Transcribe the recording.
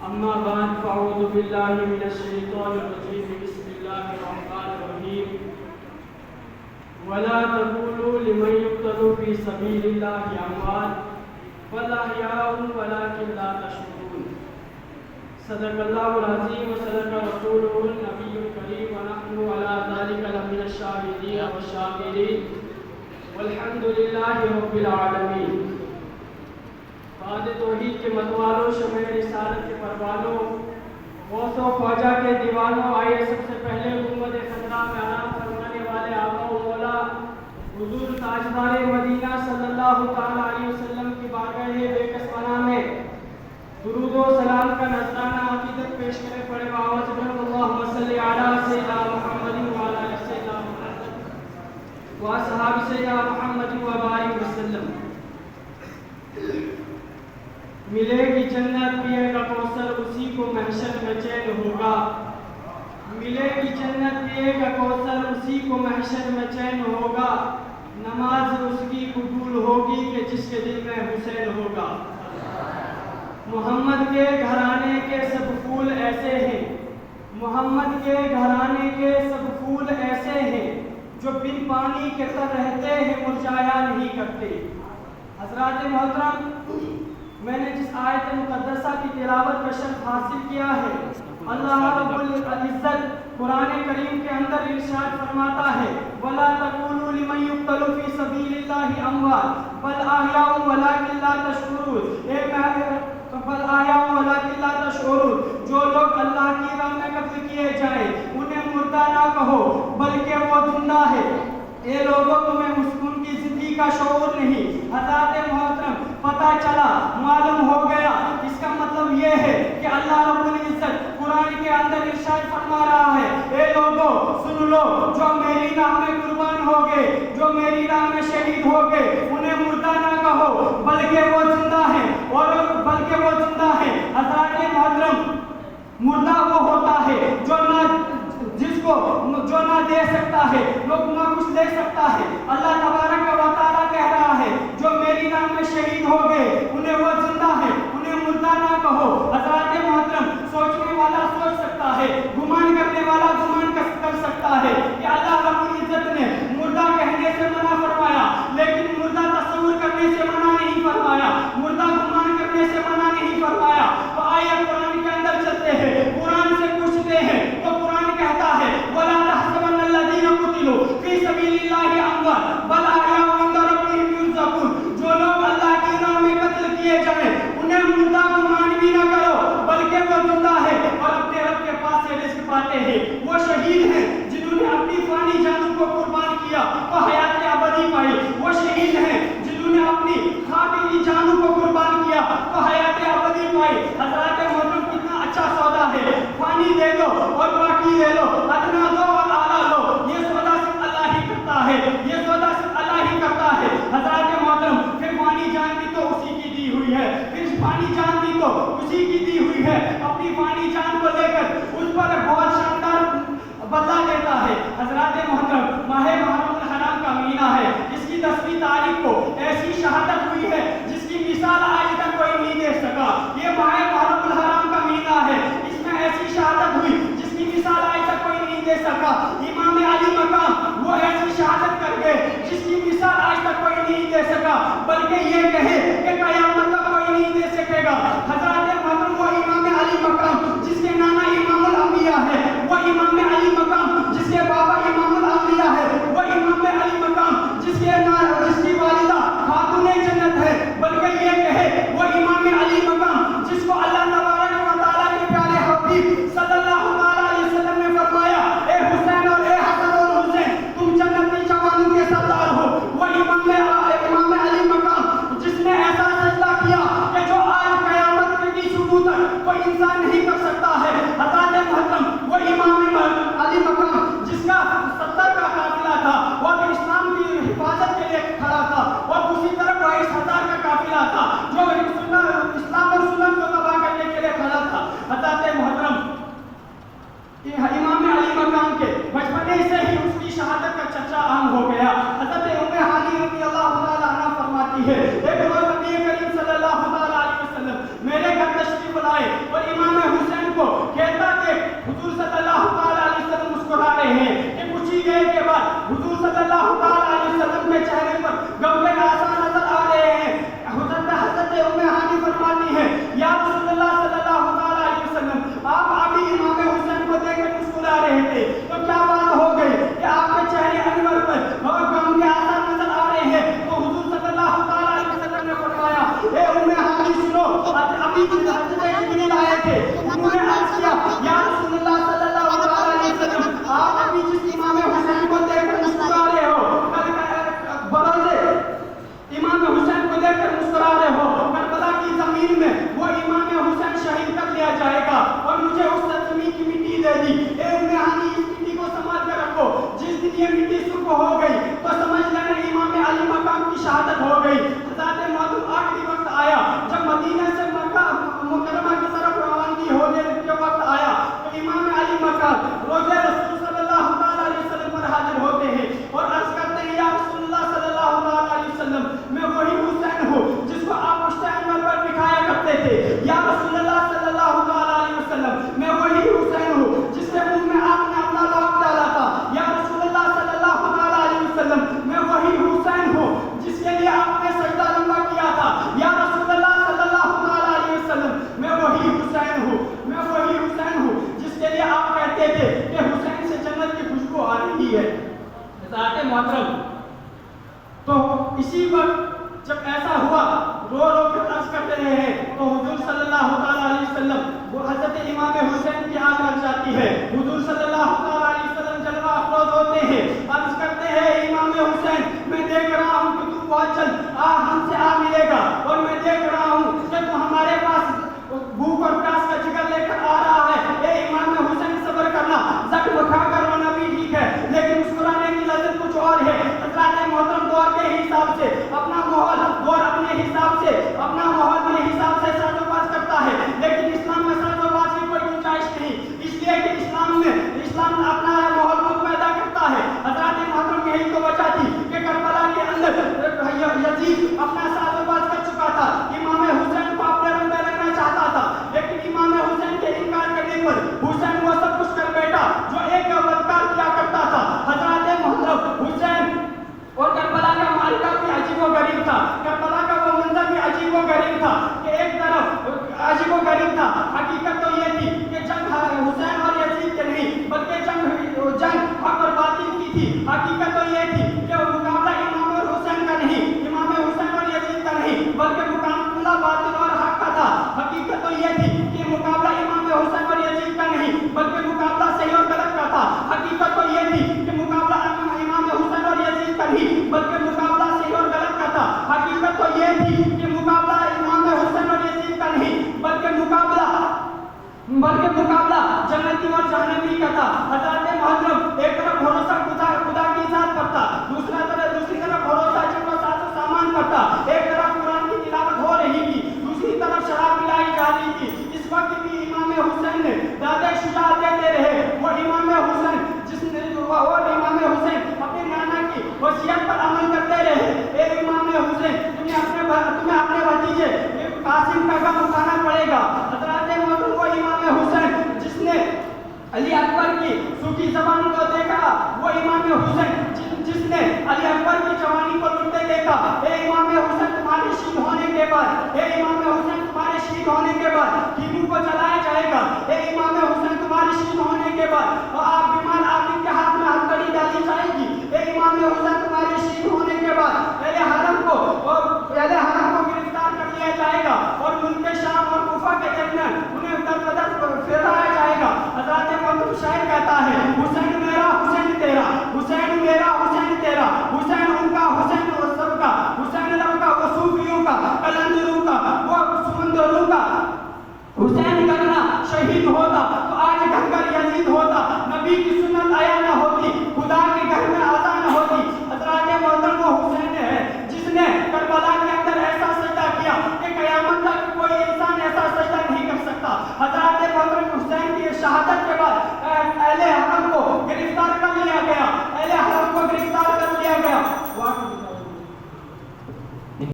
أما بعد فأعوذ بالله من الشيطان الرجيم بسم الله الرحمن الرحيم ولا تقولوا لمن يقتل في سبيل الله أموات بل أحياء ولكن لا تشعرون صدق الله العظيم وصدق رسوله النبي الكريم ونحن على ذلك لمن الشاهدين والشاكرين والحمد لله رب العالمين. بعد توحید کے متوالوں، شمع رسالت کے پروانوں، غوث و خواجہ کے دیوانوں، آئیے سب سے پہلے گنبد خضرا میں آرام فرمانے والے آقا و مولا حضور تاجدار مدینہ صلی اللہ تعالی علیہ وسلم کی بارگاہ بے کس پناہ میں درود و سلام کا نذرانہ عقیدت پیش کرے پڑے آواز بلند اللہم صلی علی سیدنا محمد وعلی آل سیدنا محمد واصحاب سیدنا محمد وبارک وسلم. ملے گی جنت پیے گا کوثر اسی کو محشر میں چین ہوگا. ملے گی جنت پیے گا کوثر اسی کو محشر میں چین ہوگا. نماز اس کی قبول ہوگی کہ جس کے دل میں حسین ہوگا. محمد کے گھرانے کے سب پھول ایسے ہیں، محمد کے گھرانے کے سب پھول ایسے ہیں جو بن پانی کے تر رہتے ہیں مرجھایا نہیں کرتے. حضرات محترم، میں نے جس آیت مقدسہ کی تلاوت کا شرف حاصل کیا ہے، اللہ رب العزت قرآن کریم کے اندر ارشاد فرماتا ہے وَلَا تَقُولُوا لِمَن يُقْتَلُ فِي سَبِيلِ اللَّهِ أَمْوَاتٌ بَلْ أَحْيَاءٌ وَلَٰكِن لَّا تَشْعُرُونَ. بل آیا ولیکن لا تشعرون، جو لوگ اللہ کی راہ میں قتل کیے جائیں انہیں مردہ نہ کہو بلکہ وہ زندہ ہے. اے لوگوں، تمہیں ان کی زندگی کا شعور نہیں. حضرات محترم، پتہ چلا، معلوم ہو گیا. اس کا مطلب یہ ہے کہ اللہ رب العزت قرآن کے اندر ارشاد فرما رہا ہے اے لوگوں سن لو، جو میری راہ میں قربان ہو گئے، جو میری راہ میں شہید ہو گئے انہیں مردہ نہ کہو بلکہ وہ زندہ ہیں، اور بلکہ وہ زندہ ہیں. حضرات محترم، مردہ وہ ہوتا ہے جو نہ دے سکتا ہے، نہ کچھ دے سکتا ہے. اللہ تبارک و تعالیٰ کہہ رہا ہے جو میری راہ میں شہید ہو گئے انہیں وہ زندہ ہے، انہیں مردہ نہ کہو. حضرات محترم، سوچنے والا سوچ سکتا ہے، گمان کرنے والا گمان کر سکتا ہے کہ اللہ رب العزت نے مردہ کہنے سے منع فرمایا، لیکن مردہ تصور کرنے سے منع نہیں فرمایا، مردہ گمان کرنے سے منع نہیں فرمایا. تو آئیے قرآن کے اندر چلتے ہیں، قرآن سے پوچھتے ہیں تو قرآن کہتا ہے وَلَا تَحْسَبَنَّ الَّذِينَ قُتِلُوا فِي سَبِيلِ اللَّهِ أَمْوَاتٌ بَلْ أَحْيَاءٌ عِندَ رَبِّهِمْ يُرْزَقُونَ. جو لوگ اللہ کی راہ میں قتل کیے جائیں انہیں مردہ گمان بھی نہ کرو بلکہ وہ زندہ ہے اور اپنے رب کے پاس سے رزق پاتے ہیں. وہ شہید ہیں جنہوں نے اپنی فانی جانوں کو قربان کیا تو حیات ابدی پائی. وہ شہید ہیں جنہوں نے اپنی خاطری جانوں کو قربان کیا تو حیات ابدی پائی. حضرات محترم، کتنا اچھا سودا ہے. فانی دے دو اور باقی لے لو، ادنا دو اور اعلیٰ لو. یہ سودا صرف اللہ ہی کرتا ہے، یہ سودا صرف اللہ ہی کرتا ہے. حضرات محترم، پھر فانی جان بھی تو اسی کی دی ہوئی ہے، پھر فانی جان بھی تو اسی کی دی ہوئی ہے. اپنی فانی جان کو لے کر اس پر بہت شاندار بدلہ لیتا ہے. حضرات محترم، ماہ محرم الحرام کا مہینہ ہے جس کی 10ویں تاریخ کو ایسی شہادت ہوئی ہے جس کی مثال آج تک کوئی نہیں دے سکا. یہ ماہ محرم الحرام کا مہینہ ہے، اس میں ایسی شہادت ہوئی جس کی مثال آج تک کوئی نہیں دے سکا. امام علی مقام وہ ایسی شہادت کر گئے جس کی مثال آج تک کوئی نہیں دے سکا، بلکہ یہ کہے کہ قیامت تک کوئی نہیں دے سکے گا. حضرات محترم، وہ امام علی مقام جس کے نانا امام الانبیاء ہے، وہ امام علی مقام جس کے بابا امام الانبیاء ہے، وہ امام علی مقام جس کی والدہ خاتون جنت ہے، بلکہ یہ کہے وہ امام علی مقام جس کو اللہ تبارک و تعالیٰ کے پیارے حبیب صلی اللہ علیہ وسلم نے فرمایا اے حسین اور اے حسن اور حسین تم جنتی جوانوں کے سردار ہو. وہ امام علی مقام جس نے ایسا سجدہ کیا کہ جو آج قیامت کی شروع تک کوئی انسان نہیں کر سکتا ہے. حضرات محترم، وہ امام علی مقام جس کا 70 کا قافلہ تھا وہ اسلام کی حفاظت کے لیے کھڑا تھا، اور دوسری طرف 22,000 کا قافلہ تھا جو اسلام اور سنت کو تباہ کرنے کے لیے کھڑا تھا. حضرات محترم، امام علی مقام کے بچپنے سے ہی اس کی شہادت کا چرچا عام ہو گیا. حضرت ام ہانی رضی اللہ تعالی عنہا فرماتی ہے ایک روز نبی کریم صلی اللہ علیہ وسلم میرے گھر تشریف لائے اور امام صلی اللہ تعالی علیہ وسلم کے چہرے پر غم کے آثار نظر آ رہے ہیں. حضرت ام ہانی فرماتی ہے یا رسول اللہ صلی اللہ تعالی علیہ وسلم آپ ابھی امام حسین کو دیکھ کر مسکرا رہے تھے, تو کیا بات ہو گئی کہ آپ کے چہرے انور پر اور غم کے آثار نظر آ رہے ہیں؟ تو حضور صلی اللہ تعالی علیہ وسلم نے فرمایا اے ام ہانی سنو, ابھی حضرت جبریل آئے تھے, انہوں نے عرض کیا یا رسول اللہ صلی اللہ تعالی علیہ وسلم آپ ابھی جس امام حسین کو دیکھ کر مسکرا رہے ہو, امام حسین کو دیکھ کر مسکرا رہے ہو, کربلا کی زمین میں وہ امام حسین شہید کر لیا جائے گا اور مجھے اس زمین کی مٹی دے دی. اے ام ہانی اس مٹی کو سنبھال کر رکھو, جس دن یہ مٹی سرخ ہو گئی تو سمجھ لینا امام علی مقام کی شہادت ہو گئی. حضرت معصوم آخری وقت آیا جب مدینہ سے مکہ مکرمہ کی طرف روانگی ہونے کے وقت آیا تو امام علی مقام روضہ رسول صلی اللہ تعالی علیہ وسلم پر حاضر ہوتے ہیں اور عرض کرتے ہیں یا رسول اللہ صلی اللہ تعالی علیہ وسلم میں وہی حسین ہوں جس کو آپ پشت انور پر دکھایا کرتے تھے. یا رسول اللہ صلی اللہ تعالی علیہ وسلم میں وہی حسین ہوں جس کے منہ میں آپ نے اپنا لعاب ڈالا تھا. یا رسول اللہ صلی اللہ تعالی علیہ وسلم میں وہی حسین ہوں جس کے لیے آپ نے سجدہ لمبا کیا تھا. یا رسول اللہ صلی اللہ تعالی علیہ وسلم میں وہی حسین ہوں, میں وہی حسین ہوں جس کے لیے آپ کہتے تھے کہ حسین سے جنت کی خوشبو آ رہی ہے. ذات محترم, تو اسی وقت جب ایسا ہوا رو رو کر عرض کرتے رہے تو حضور صلی اللہ تعالی علیہ وسلم وہ حضرت امام حسین کی آنکھ لگ جاتی ہے. حضور صلی اللہ تعالی علیہ وسلم جلوہ افروز ہوتے ہیں, عرض کرتے ہیں امام حسین میں دیکھ رہا ہوں کہ تو بہت جلد ہم سے آ ملے گا اور میں دیکھ رہا ہوں کہ تو ہمارے پاس بھوک اور پیاس کا جگر لے کر آ رہا ہے. اے امام حسین صبر کرنا, زخم کھا کر رونا بھی ٹھیک ہے لیکن مسکرانے کی لذت کچھ اور ہے. حضرات محترم دور کے حساب سے اپنا ماحول, دور اپنے حساب سے اپنا ماحول کے حساب سے ساز و باز کرتا ہے, لیکن اسلام میں ساز و باز کی کوئی گنجائش نہیں, اس لیے کہ اسلام اپنا ماحول خود پیدا کرتا ہے. حضرات محترم یہی تو وجہ تھی کہ کربلا کے اندر یزید اپنا ساز و باز کر چکا تھا, امام حسین کو اپنے رنگ میں رکھنا چاہتا تھا, لیکن امام حسین کے انکار کرنے پر حسین وہ سب کچھ کر بیٹھا جو ایک بدکار کیا کرتا تھا. حضرات محترم حسین اور کربلا کا معرکہ بھی عجیب و غریب تھا, کربلا کا وہ منظر بھی عجیب و غریب تھا کہ ایک طرف عجیب و غریب تھا. حقیقت تو یہ تھی کہ جنگ حسین اور یزید کے نہیں بلکہ جنگ حق اور باطل کی تھی. حقیقت تو یہ تھی کہ مقابلہ امام اور حسین کا نہیں, امام حسین اور یزید کا نہیں بلکہ مقابلہ باطل اور حق کا تھا. حقیقت تو یہ تھی کہ مقابلہ امام حسین اور یزید کا نہیں بلکہ مقابلہ صحیح اور غلط کا تھا. حقیقت تو یہ تھی کہ مقابلہ امام حسین اور یزید کا نہیں بلکہ مقابلہ صحیح اور غلط کا تھا. حقیقت تو یہ تھی کہ مقابلہ امام حسین اور یزید کا نہیں بلکہ مقابلہ جنتی اور جہنمی کا تھا. حضرات محترم ایک طرف بھروسہ خدا کی ذات پر تھا, دوسری طرف بھروسہ جن و ساز و سامان پر تھا. ایک طرف قرآن کی تلاوت ہو رہی تھی, دوسری طرف شراب پلائی جا رہی تھی. اس وقت بھی امام حسین نے دادے شجاعت دیتے رہے. وہ امام حسین اپنے نانا کی وصیت پر عمل کرتے رہے. اے امام حسین تمہیں اپنے بھتیجے قاسم کا غم اٹھانا پڑے گا. حضرات محترم وہ امام حسین جس نے علی اکبر کی سوکھی زبان کو دیکھا, وہ امام حسین جس نے علی اکبر کی جوانی کو لٹتے دیکھا. اے امام حسین تمہارے شہید ہونے کے بعد, اے امام حسین تمہارے شہید ہونے کے بعد